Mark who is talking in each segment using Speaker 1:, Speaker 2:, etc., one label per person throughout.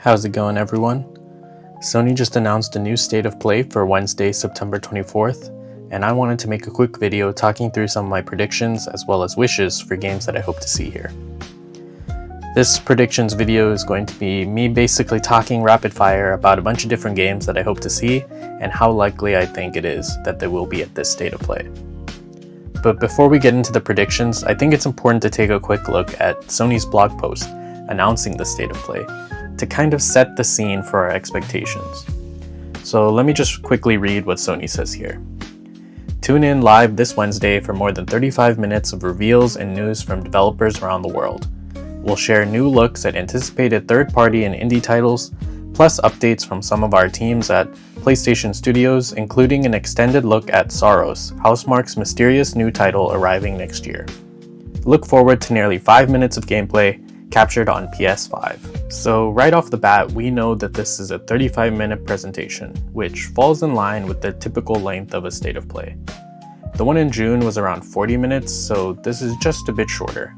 Speaker 1: How's it going, everyone? Sony just announced a new state of play for Wednesday, September 24th, and I wanted to make a quick video talking through some of my predictions as well as wishes for games that I hope to see here. This predictions video is going to be me basically talking rapid fire about a bunch of different games that I hope to see and how likely I think it is that they will be at this state of play. But before we get into the predictions, I think it's important to take a quick look at Sony's blog post announcing the state of play to kind of set the scene for our expectations. So let me just quickly read what Sony says here. Tune in live this Wednesday for more than 35 minutes of reveals and news from developers around the world. We'll share new looks at anticipated third-party and indie titles, plus updates from some of our teams at PlayStation Studios, including an extended look at Saros, Housemarque's mysterious new title arriving next year. Look forward to nearly 5 minutes of gameplay captured on PS5. So right off the bat, we know that this is a 35-minute presentation, which falls in line with the typical length of a state of play. The one in June was around 40 minutes, so this is just a bit shorter.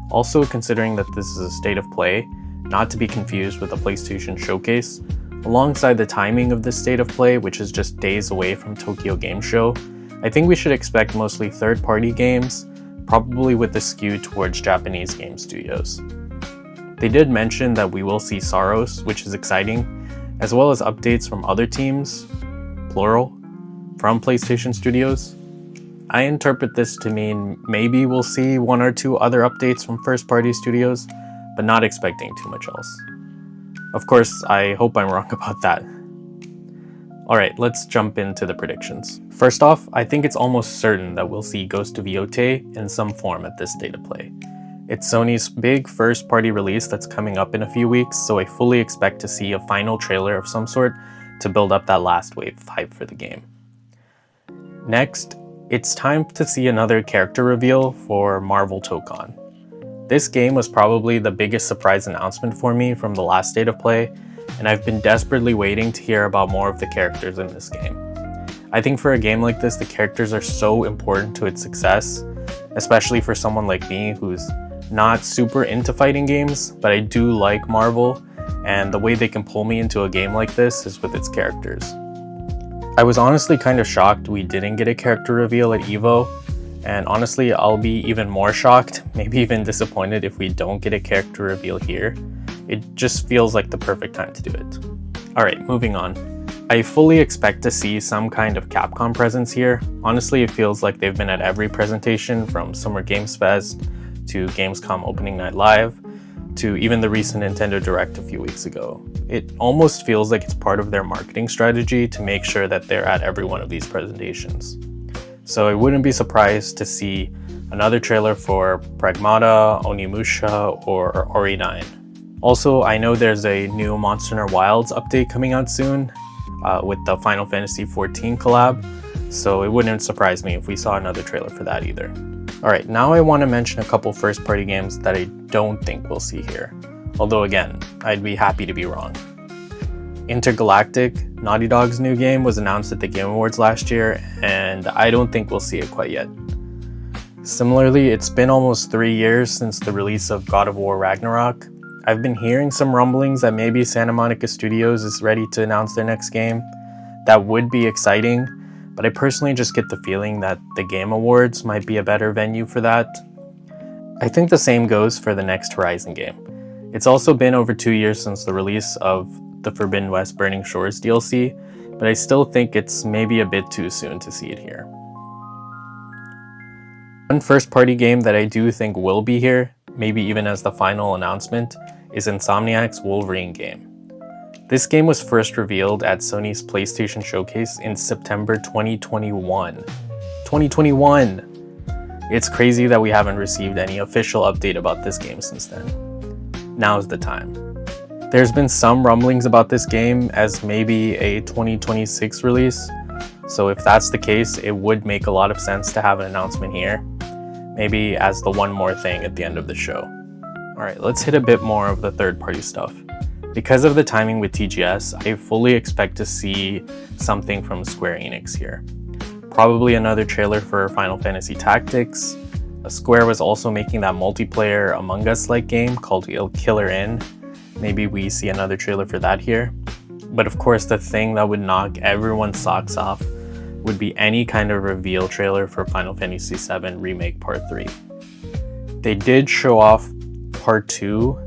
Speaker 1: Also, considering that this is a state of play, not to be confused with a PlayStation Showcase, alongside the timing of this state of play, which is just days away from Tokyo Game Show, I think we should expect mostly third-party games, probably with a skew towards Japanese game studios. They did mention that we will see Saros, which is exciting, as well as updates from other teams, plural, from PlayStation Studios. I interpret this to mean maybe we'll see one or two other updates from first-party studios, but not expecting too much else. Of course, I hope I'm wrong about that. Alright, let's jump into the predictions. First off, I think it's almost certain that we'll see Ghost of Yotei in some form at this state of play. It's Sony's big first-party release that's coming up in a few weeks, so I fully expect to see a final trailer of some sort to build up that last wave of hype for the game. Next, it's time to see another character reveal for Marvel Tokon. This game was probably the biggest surprise announcement for me from the last state of play, and I've been desperately waiting to hear about more of the characters in this game. I think for a game like this, the characters are so important to its success, especially for someone like me who's not super into fighting games, but I do like Marvel, and the way they can pull me into a game like this is with its characters. I was honestly kind of shocked we didn't get a character reveal at EVO, and honestly I'll be even more shocked, maybe even disappointed if we don't get a character reveal here. It just feels like the perfect time to do it. Alright, moving on. I fully expect to see some kind of Capcom presence here. Honestly, it feels like they've been at every presentation from Summer Games Fest to Gamescom Opening Night Live to even the recent Nintendo Direct a few weeks ago. It almost feels like it's part of their marketing strategy to make sure that they're at every one of these presentations. So I wouldn't be surprised to see another trailer for Pragmata, Onimusha, or Ori 9. Also, I know there's a new Monster Hunter Wilds update coming out soon with the Final Fantasy XIV collab, so it wouldn't surprise me if we saw another trailer for that either. Alright, now I want to mention a couple first-party games that I don't think we'll see here. Although again, I'd be happy to be wrong. Intergalactic, Naughty Dog's new game, was announced at the Game Awards last year, and I don't think we'll see it quite yet. Similarly, it's been almost 3 years since the release of God of War Ragnarok. I've been hearing some rumblings that maybe Santa Monica Studios is ready to announce their next game. That would be exciting, but I personally just get the feeling that the Game Awards might be a better venue for that. I think the same goes for the next Horizon game. It's also been over 2 years since the release of the Forbidden West Burning Shores DLC, but I still think it's maybe a bit too soon to see it here. One first-party game that I do think will be here, maybe even as the final announcement, is Insomniac's Wolverine game. This game was first revealed at Sony's PlayStation Showcase in September 2021. 2021! It's crazy that we haven't received any official update about this game since then. Now's the time. There's been some rumblings about this game as maybe a 2026 release, so if that's the case, it would make a lot of sense to have an announcement here, maybe as the one more thing at the end of the show. Alright, let's hit a bit more of the third-party stuff. Because of the timing with TGS, I fully expect to see something from Square Enix here. Probably another trailer for Final Fantasy Tactics. Square was also making that multiplayer Among Us-like game called Killer Inn, maybe we see another trailer for that here. But of course, the thing that would knock everyone's socks off would be any kind of reveal trailer for Final Fantasy VII Remake Part 3. They did show off Part 2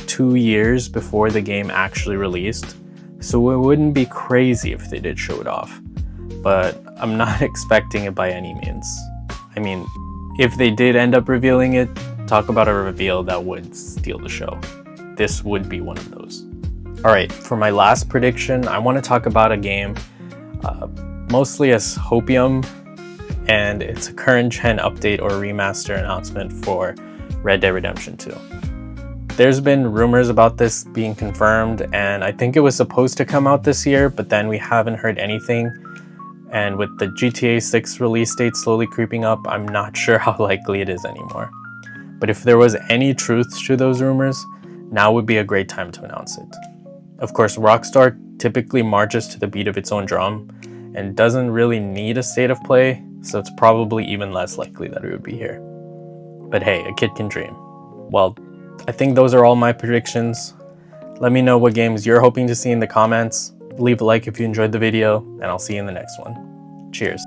Speaker 1: 2 years before the game actually released, so it wouldn't be crazy if they did show it off. But I'm not expecting it by any means. I mean, if they did end up revealing it, talk about a reveal that would steal the show. This would be one of those. Alright, for my last prediction, I want to talk about a game mostly as Hopium, and it's a current gen update or remaster announcement for Red Dead Redemption 2. There's been rumors about this being confirmed, and I think it was supposed to come out this year, but then we haven't heard anything. And with the GTA 6 release date slowly creeping up, I'm not sure how likely it is anymore. But if there was any truth to those rumors, now would be a great time to announce it. Of course, Rockstar typically marches to the beat of its own drum and doesn't really need a state of play, so it's probably even less likely that it would be here. But hey, a kid can dream. Well, I think those are all my predictions. Let me know what games you're hoping to see in the comments. Leave a like if you enjoyed the video, and I'll see you in the next one. Cheers.